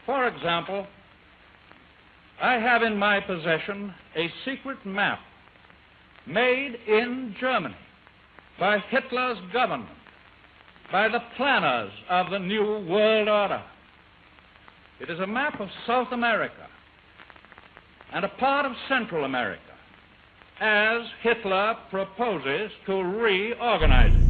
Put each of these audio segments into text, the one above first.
For example, I have in my possession a secret map made in Germany by Hitler's government, by the planners of the New World Order. It is a map of South America and a part of Central America, as Hitler proposes to reorganize it.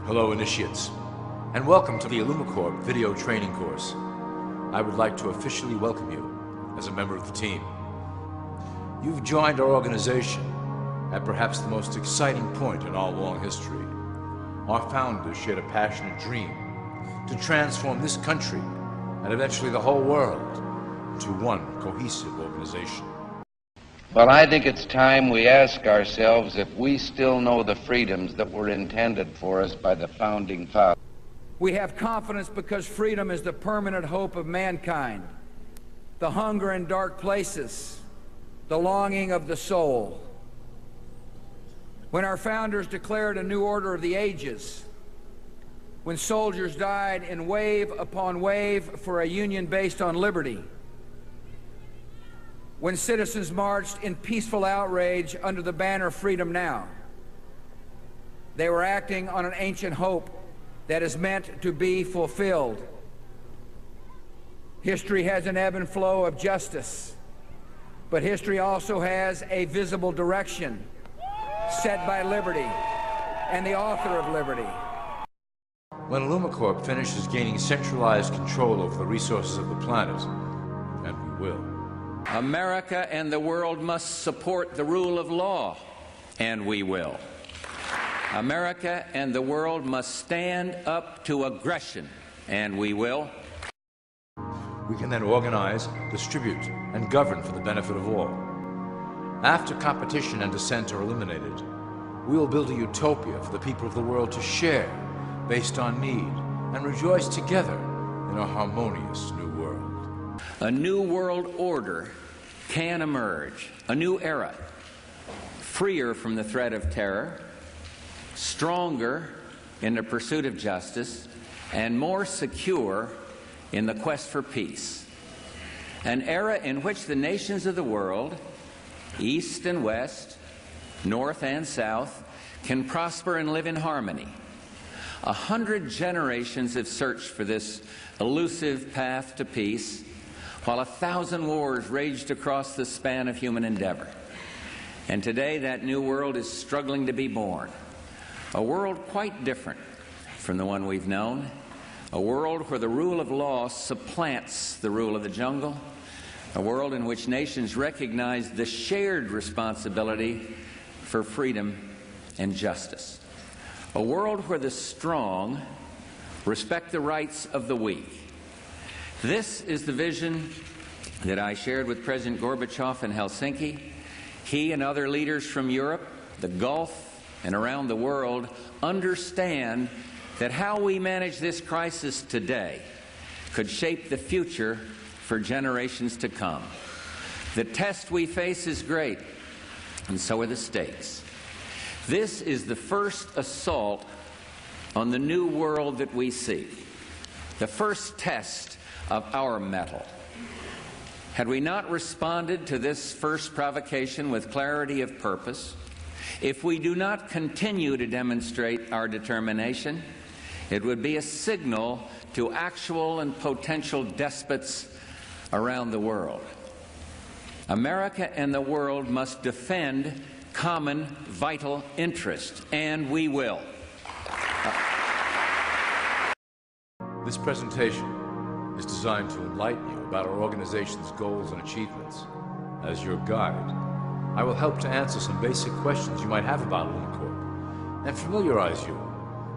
Hello, initiates, and welcome to the Illumicorp video training course. I would like to officially welcome you as a member of the team. You've joined our organization at perhaps the most exciting point in our long history. Our founders shared a passionate dream to transform this country and eventually the whole world into one cohesive organization. Well, I think it's time we ask ourselves if we still know the freedoms that were intended for us by the founding fathers. We have confidence because freedom is the permanent hope of mankind, the hunger in dark places, the longing of the soul. When our founders declared a new order of the ages, when soldiers died in wave upon wave for a union based on liberty, when citizens marched in peaceful outrage under the banner Freedom Now, they were acting on an ancient hope that is meant to be fulfilled. History has an ebb and flow of justice, but history also has a visible direction set by liberty and the author of liberty. When Illumicorp finishes gaining centralized control over the resources of the planet, and we will, America and the world must support the rule of law, and we will. America and the world must stand up to aggression, and we will. We can then organize, distribute, and govern for the benefit of all. After competition and dissent are eliminated, we will build a utopia for the people of the world to share based on need and rejoice together in a harmonious new world. A new world order can emerge, a new era, freer from the threat of terror, stronger in the pursuit of justice, and more secure in the quest for peace. An era in which the nations of the world, East and West, North and South, can prosper and live in harmony. 100 generations have searched for this elusive path to peace, while 1,000 wars raged across the span of human endeavor. And today that new world is struggling to be born. A world quite different from the one we've known. A world where the rule of law supplants the rule of the jungle. A world in which nations recognize the shared responsibility for freedom and justice. A world where the strong respect the rights of the weak. This is the vision that I shared with President Gorbachev in Helsinki. He and other leaders from Europe, the Gulf, and around the world understand that how we manage this crisis today could shape the future for generations to come. The test we face is great, and so are the stakes. This is the first assault on the new world that we seek, the first test of our mettle. Had we not responded to this first provocation with clarity of purpose, if we do not continue to demonstrate our determination, it would be a signal to actual and potential despots around the world. America and the world must defend common vital interest, and we will. This presentation is designed to enlighten you about our organization's goals and achievements. As your guide, I will help to answer some basic questions you might have about Illumicorp and familiarize you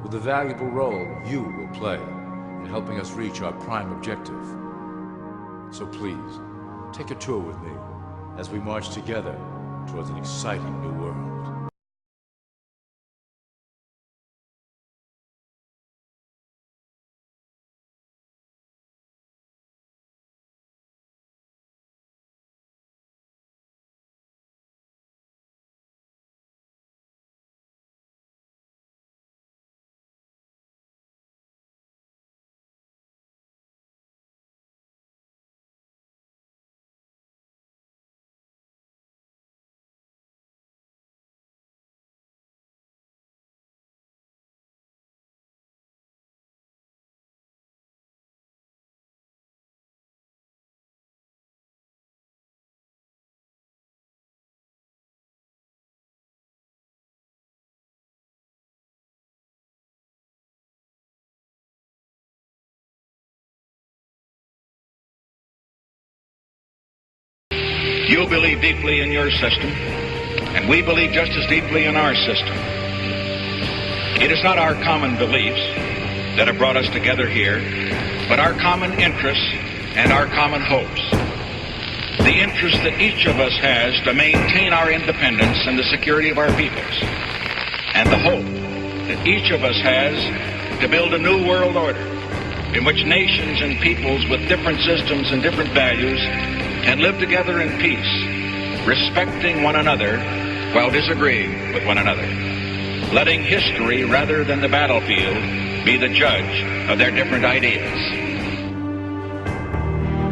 with the valuable role you will play in helping us reach our prime objective. So please, take a tour with me as we march together towards an exciting new world. You believe deeply in your system, and we believe just as deeply in our system. It is not our common beliefs that have brought us together here, but our common interests and our common hopes. The interest that each of us has to maintain our independence and the security of our peoples, and the hope that each of us has to build a new world order in which nations and peoples with different systems and different values can live together in peace, respecting one another while disagreeing with one another, letting history rather than the battlefield be the judge of their different ideas.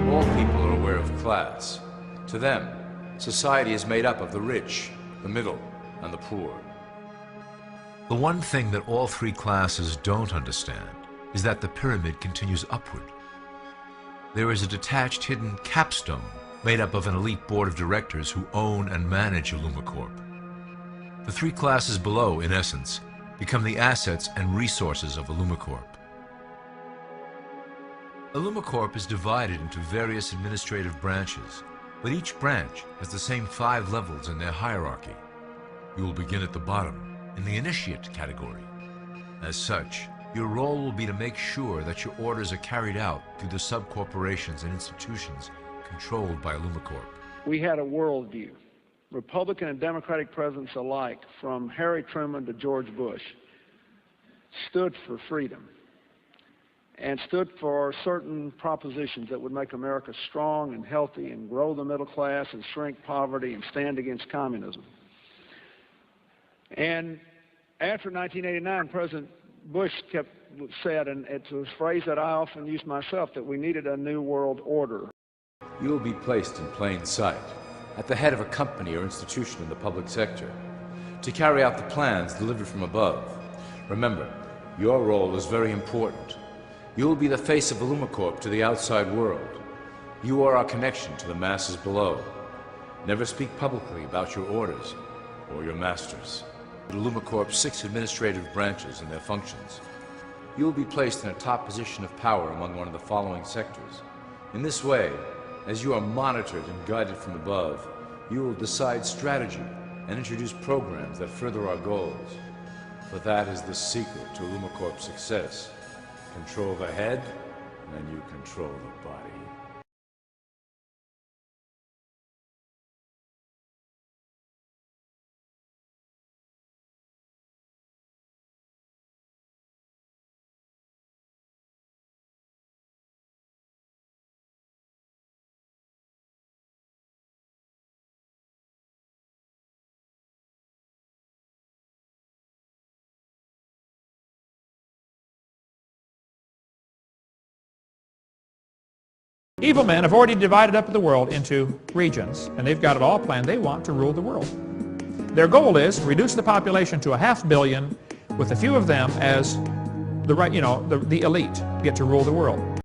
All people are aware of class. To them, society is made up of the rich, the middle, and the poor. The one thing that all three classes don't understand is that the pyramid continues upward. There is a detached hidden capstone made up of an elite board of directors who own and manage Illumicorp. The three classes below, in essence, become the assets and resources of Illumicorp. Illumicorp is divided into various administrative branches, but each branch has the same 5 levels in their hierarchy. You will begin at the bottom, in the initiate category. As such, your role will be to make sure that your orders are carried out through the sub-corporations and institutions controlled by Illumicorp. We had a worldview. Republican and Democratic presidents alike, from Harry Truman to George Bush, stood for freedom and stood for certain propositions that would make America strong and healthy and grow the middle class and shrink poverty and stand against communism. And after 1989, President Bush said, and it's a phrase that I often use myself, that we needed a new world order. You will be placed in plain sight, at the head of a company or institution in the public sector, to carry out the plans delivered from above. Remember, your role is very important. You will be the face of Illumicorp to the outside world. You are our connection to the masses below. Never speak publicly about your orders or your masters. Illumicorp's 6 administrative branches and their functions. You will be placed in a top position of power among one of the following sectors. In this way, as you are monitored and guided from above, you will decide strategy and introduce programs that further our goals. For that is the secret to Illumicorp's success. Control the head, and you control the body. Evil men have already divided up the world into regions, and they've got it all planned. They want to rule the world. Their goal is to reduce the population to 500 million, with a few of them as the elite get to rule the world.